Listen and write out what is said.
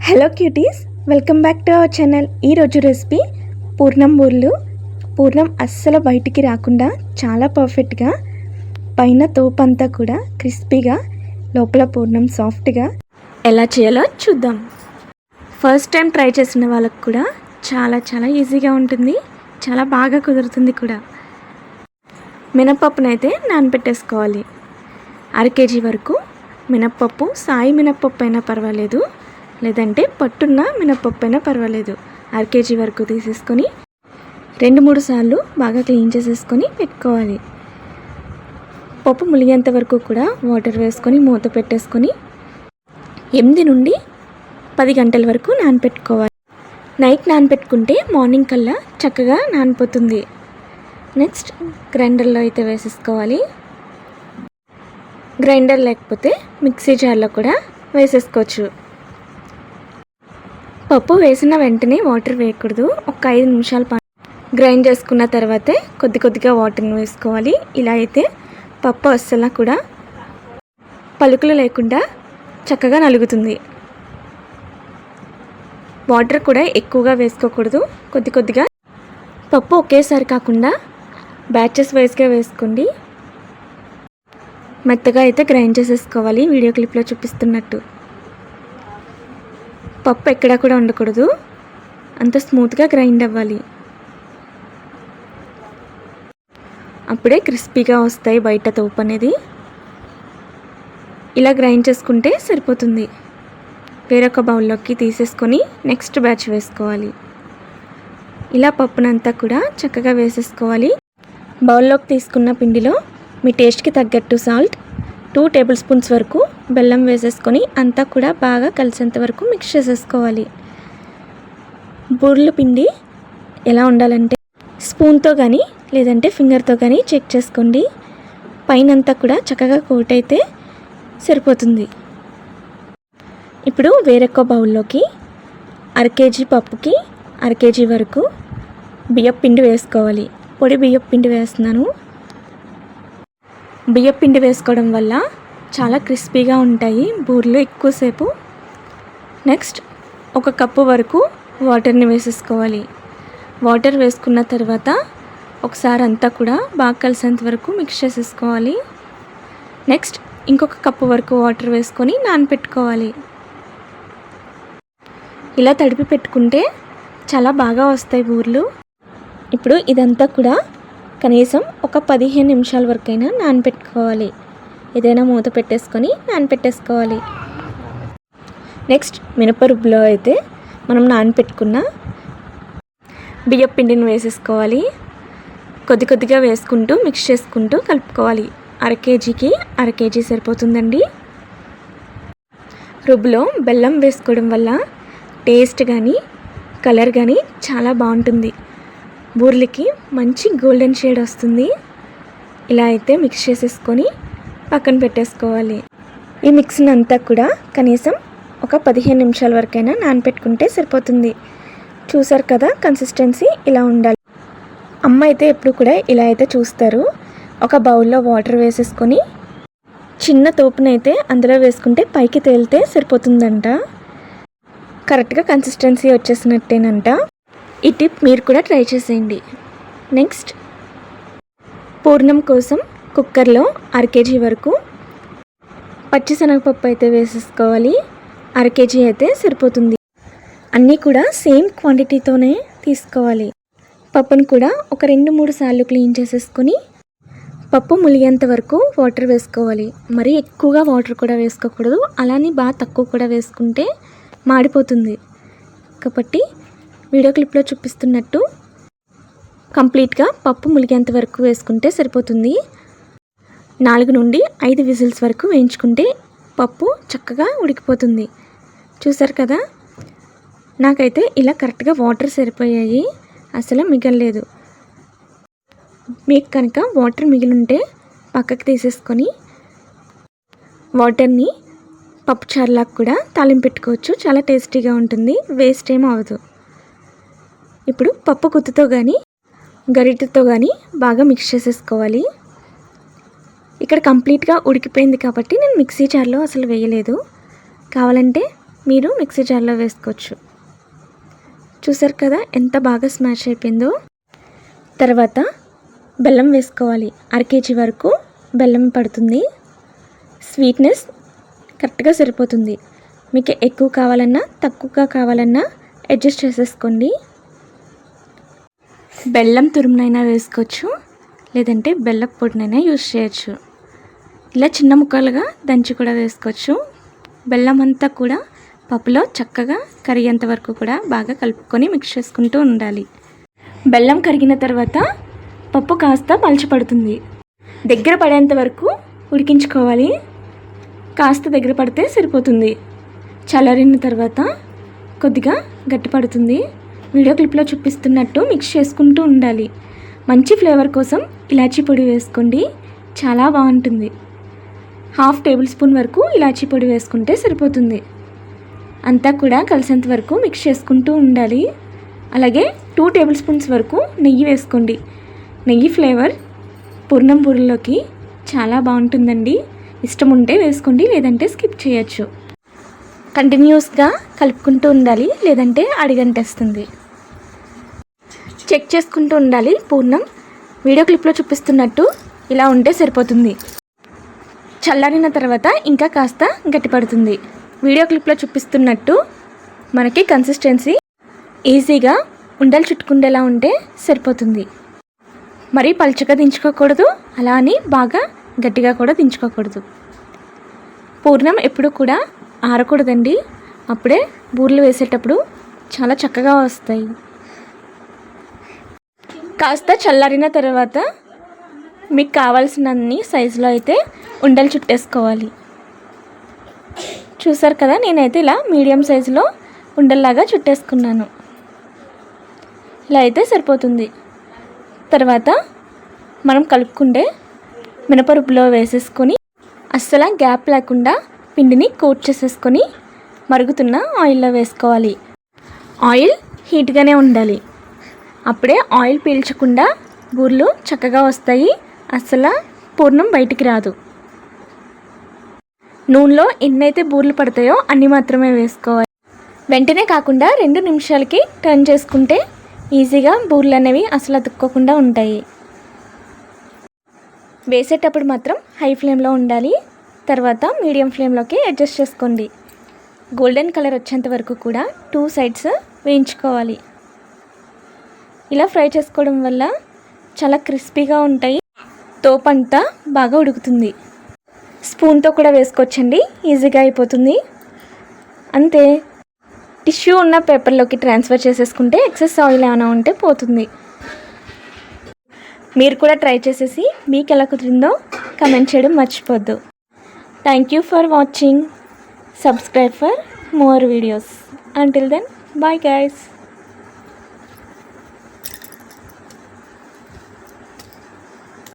Hello cuties, welcome back to our channel. ఈరోజు recipe పూర్ణం బూర్లు. పూర్ణం అస్సలు బయటికి రాకుండా చాలా పర్ఫెక్ట్గా, పైన తోపంతా కూడా క్రిస్పీగా, లోపల పూర్ణం సాఫ్ట్గా ఎలా చేయాలో చూద్దాం. ఫస్ట్ టైం ట్రై చేసిన వాళ్ళకు కూడా చాలా ఈజీగా ఉంటుంది, చాలా బాగా కుదురుతుంది కూడా. మినపప్పునైతే నానబెట్టేసుకోవాలి. 1/2 kg వరకు మినప్పప్పు, సాయి మినప్పప్పు అయినా పర్వాలేదు, లేదంటే పట్టున్న మినప్పప్పు అయినా పర్వాలేదు. 1/2 kg వరకు తీసేసుకొని 2-3 సార్లు బాగా క్లీన్ చేసేసుకొని పెట్టుకోవాలి. పప్పు ములిగేంత వరకు కూడా వాటర్ వేసుకొని మూత పెట్టేసుకొని 8 నుండి 10 గంటల వరకు నానపెట్టుకోవాలి. నైట్ నానపెట్టుకుంటే మార్నింగ్ కల్లా చక్కగా నానిపోతుంది. నెక్స్ట్ గ్రైండర్లో అయితే వేసేసుకోవాలి. గ్రైండర్ లేకపోతే మిక్సీ జార్లో కూడా వేసేసుకోవచ్చు. పప్పు వేసిన వెంటనే వాటర్ వేయకూడదు. ఒక 5 నిమిషాల పాటు గ్రైండ్ చేసుకున్న తర్వాతే కొద్దిగా వాటర్ని వేసుకోవాలి. ఇలా అయితే పప్పు అస్సలు కూడా పలుకులు లేకుండా చక్కగా నలుగుతుంది. వాటర్ కూడా ఎక్కువగా వేసుకోకూడదు. కొద్దిగా పప్పు ఒకేసారి కాకుండా బ్యాచెస్ వైజ్గా వేసుకోండి. మెత్తగా అయితే గ్రైండ్ చేసేసుకోవాలి, వీడియో క్లిప్లో చూపిస్తున్నట్టు. పప్పు ఎక్కడా కూడా ఉండకూడదు, అంత స్మూత్గా గ్రైండ్ అవ్వాలి. అప్పుడే క్రిస్పీగా వస్తాయి బయట తోపు అనేది. ఇలా గ్రైండ్ చేసుకుంటే సరిపోతుంది. వేరొక బౌల్లోకి తీసేసుకొని నెక్స్ట్ బ్యాచ్ వేసుకోవాలి. ఇలా పప్పునంతా కూడా చక్కగా వేసేసుకోవాలి. బౌల్లోకి తీసుకున్న పిండిలో మీ టేస్ట్కి తగ్గట్టు సాల్ట్, 2 టేబుల్ స్పూన్స్ వరకు బెల్లం వేసేసుకొని అంతా కూడా బాగా కలిసేంత వరకు మిక్స్ చేసేసుకోవాలి. బూర్ల పిండి ఎలా ఉండాలంటే స్పూన్తో కానీ లేదంటే ఫింగర్తో కానీ చెక్ చేసుకోండి. పైనంతా కూడా చక్కగా కోట్ అయితే సరిపోతుంది. ఇప్పుడు వేరొక బౌల్లోకి 1/2 kg పప్పుకి 1/2 kg వరకు బియ్యం పిండి వేసుకోవాలి. పొడి బియ్యం పిండి వేస్తున్నాను. బియ్యం పిండి వేసుకోవడం వల్ల చాలా క్రిస్పీగా ఉంటాయి బూర్లు ఎక్కువసేపు. నెక్స్ట్ 1 కప్పు వరకు వాటర్ని వేసేసుకోవాలి. వాటర్ వేసుకున్న తర్వాత ఒకసారి అంతా కూడా బాగా కలిసేంత వరకు మిక్స్ చేసేసుకోవాలి. నెక్స్ట్ ఇంకొక కప్పు వరకు వాటర్ వేసుకొని నానపెట్టుకోవాలి. ఇలా తడిపి పెట్టుకుంటే చాలా బాగా వస్తాయి బూర్లు. ఇప్పుడు ఇదంతా కూడా కనీసం ఒక 15 నిమిషాల వరకైనా నానపెట్టుకోవాలి. ఏదైనా మూత పెట్టేసుకొని నానపెట్టేసుకోవాలి. నెక్స్ట్ మినపరుబ్బులో అయితే మనం నానపెట్టుకున్న బియ్యం పిండిని వేసేసుకోవాలి. కొద్దిగా వేసుకుంటూ మిక్స్ చేసుకుంటూ కలుపుకోవాలి. 1/2 kgకి 1/2 kg సరిపోతుందండి. రుబ్బులో బెల్లం వేసుకోవడం వల్ల టేస్ట్ కానీ కలర్ కానీ చాలా బాగుంటుంది. బూర్లకి మంచి గోల్డెన్ షేడ్ వస్తుంది. ఇలా అయితే మిక్స్ చేసేసుకొని పక్కన పెట్టేసుకోవాలి. ఈ మిక్స్ని అంతా కూడా కనీసం ఒక 15 నిమిషాల వరకైనా నానపెట్టుకుంటే సరిపోతుంది. చూసారు కదా, కన్సిస్టెన్సీ ఇలా ఉండాలి. అమ్మ అయితే ఎప్పుడు కూడా ఇలా అయితే చూస్తారు. ఒక బౌల్లో వాటర్ వేసేసుకొని చిన్న తోపునైతే అందులో వేసుకుంటే పైకి తేలితే సరిపోతుందంట. కరెక్ట్గా కన్సిస్టెన్సీ వచ్చేసినట్టేనంట. ఈ టిప్ మీరు కూడా ట్రై చేసేయండి. నెక్స్ట్ పూర్ణం కోసం కుక్కర్లో 1/2 kg వరకు పచ్చిశనగపప్పు అయితే వేసేసుకోవాలి. 1/2 kg అయితే సరిపోతుంది. అన్నీ కూడా సేమ్ క్వాంటిటీతోనే తీసుకోవాలి. పప్పును కూడా ఒక 2-3 సార్లు క్లీన్ చేసేసుకొని పప్పు ములిగేంత వరకు వాటర్ వేసుకోవాలి. మరీ ఎక్కువగా వాటర్ కూడా వేసుకోకూడదు, అలానే బాగా తక్కువ కూడా వేసుకుంటే మాడిపోతుంది. కాబట్టి వీడియో క్లిప్లో చూపిస్తున్నట్టు కంప్లీట్గా పప్పు ములిగేంత వరకు వేసుకుంటే సరిపోతుంది. 4 నుండి 5 విజిల్స్ వరకు వేయించుకుంటే పప్పు చక్కగా ఉడికిపోతుంది. చూసారు కదా, నాకైతే ఇలా కరెక్ట్గా వాటర్ సరిపోయాయి, అసలు మిగలలేదు. మీకు కనుక వాటర్ మిగిలింటే పక్కకు తీసేసుకొని వాటర్ని పప్పు చారులాగా కూడా తాలింపు పెట్టుకోవచ్చు. చాలా టేస్టీగా ఉంటుంది, వేస్ట్ ఏం అవ్వదు. ఇప్పుడు పప్పు గుత్తుతో కానీ గరిటెతో కానీ బాగా మిక్స్ చేసేసుకోవాలి. ఇక్కడ కంప్లీట్గా ఉడికిపోయింది కాబట్టి నేను మిక్సీ జార్లో అసలు వేయలేదు. కావాలంటే మీరు మిక్సీ జార్లో వేసుకోవచ్చు. చూసారు కదా ఎంత బాగా స్మాష్ అయిపోయిందో. తర్వాత బెల్లం వేసుకోవాలి. 1/2 kg వరకు బెల్లం పడుతుంది. స్వీట్నెస్ కరెక్ట్గా సరిపోతుంది. మీకు ఎక్కువ కావాలన్నా తక్కువగా కావాలన్నా అడ్జస్ట్ చేసేసుకోండి. బెల్లం తురుమునైనా వేసుకోవచ్చు, లేదంటే బెల్లం పొడినైనా యూజ్ చేయొచ్చు. ఇలా చిన్న ముక్కలుగా దంచి కూడా వేసుకోవచ్చు. బెల్లం అంతా కూడా పప్పులో చక్కగా కరిగేంత వరకు కూడా బాగా కలుపుకొని మిక్స్ చేసుకుంటూ ఉండాలి. బెల్లం కరిగిన తర్వాత పప్పు కాస్త పలచపడుతుంది. దగ్గర పడేంత వరకు ఉడికించుకోవాలి. కాస్త దగ్గర పడితే సరిపోతుంది. చల్లారిన తర్వాత కొద్దిగా గట్టిపడుతుంది. వీడియో క్లిప్లో చూపిస్తున్నట్టు మిక్స్ చేసుకుంటూ ఉండాలి. మంచి ఫ్లేవర్ కోసం ఇలాచీ పొడి వేసుకోండి, చాలా బాగుంటుంది. 1/2 టేబుల్ స్పూన్ వరకు ఇలాచీ పొడి వేసుకుంటే సరిపోతుంది. అంతా కూడా కలిసేంత వరకు మిక్స్ చేసుకుంటూ ఉండాలి. అలాగే 2 టేబుల్ స్పూన్స్ వరకు నెయ్యి వేసుకోండి. నెయ్యి ఫ్లేవర్ పూర్ణం బూరెల్లోకి చాలా బాగుంటుందండి. ఇష్టం ఉంటే వేసుకోండి, లేదంటే స్కిప్ చేయొచ్చు. కంటిన్యూస్గా కలుపుకుంటూ ఉండాలి, లేదంటే అడిగంటేస్తుంది. చెక్ చేసుకుంటూ ఉండాలి. పూర్ణం వీడియో క్లిప్లో చూపిస్తున్నట్టు ఇలా ఉంటే సరిపోతుంది. చల్లారిన తర్వాత ఇంకా కాస్త గట్టిపడుతుంది. వీడియో క్లిప్లో చూపిస్తున్నట్టు మనకి కన్సిస్టెన్సీ ఈజీగా ఉండలు చుట్టుకుండేలా ఉంటే సరిపోతుంది. మరీ పలుచగా దించుకోకూడదు, అలా అని బాగా గట్టిగా కూడా దించుకోకూడదు. పూర్ణం ఎప్పుడు కూడా ఆరకూడదండి, అప్పుడే బూరెలు వేసేటప్పుడు చాలా చక్కగా వస్తాయి. కాస్త చల్లారిన తర్వాత మీకు కావాల్సినన్ని సైజులో అయితే ఉండలు చుట్టేసుకోవాలి. చూసారు కదా, నేనైతే ఇలా మీడియం సైజులో ఉండల్లాగా చుట్టేసుకున్నాను. ఇలా అయితే సరిపోతుంది. తర్వాత మనం కలుపుకుంటే మినపరుపులో వేసేసుకొని అస్సలు గ్యాప్ లేకుండా పిండిని కోట్ చేసేసుకొని మరుగుతున్న ఆయిల్లో వేసుకోవాలి. ఆయిల్ హీట్గానే ఉండాలి, అప్పుడే ఆయిల్ పీల్చకుండా బూరెలు చక్కగా వస్తాయి. అస్సలు పూర్ణం బయటికి రాదు. నూనెలో ఎన్నైతే బూరెలు పడతాయో అన్ని మాత్రమే వేసుకోవాలి. వెంటనే కాకుండా 2 నిమిషాలకి టర్న్ చేసుకుంటే ఈజీగా బూరెలు అనేవి అసలు అతుక్కోకుండా ఉంటాయి. వేసేటప్పుడు మాత్రం హై ఫ్లేమ్లో ఉండాలి. తర్వాత మీడియం ఫ్లేమ్లోకి అడ్జస్ట్ చేసుకోండి. గోల్డెన్ కలర్ వచ్చేంత వరకు కూడా 2 సైడ్స్ వేయించుకోవాలి. ఇలా ఫ్రై చేసుకోవడం వల్ల చాలా క్రిస్పీగా ఉంటాయి. తోపంతా బాగా ఉడుకుతుంది. స్పూన్తో కూడా వేసుకోవచ్చండి, ఈజీగా అయిపోతుంది. అంతే. టిష్యూ ఉన్న పేపర్లోకి ట్రాన్స్ఫర్ చేసేసుకుంటే ఎక్సెస్ ఆయిల్ ఏమైనా ఉంటే పోతుంది. మీరు కూడా ట్రై చేసేసి మీకు ఎలా కుదిరిందో కమెంట్ చేయడం మర్చిపోద్దు. Thank you for watching. Subscribe for more videos. Until then, bye guys.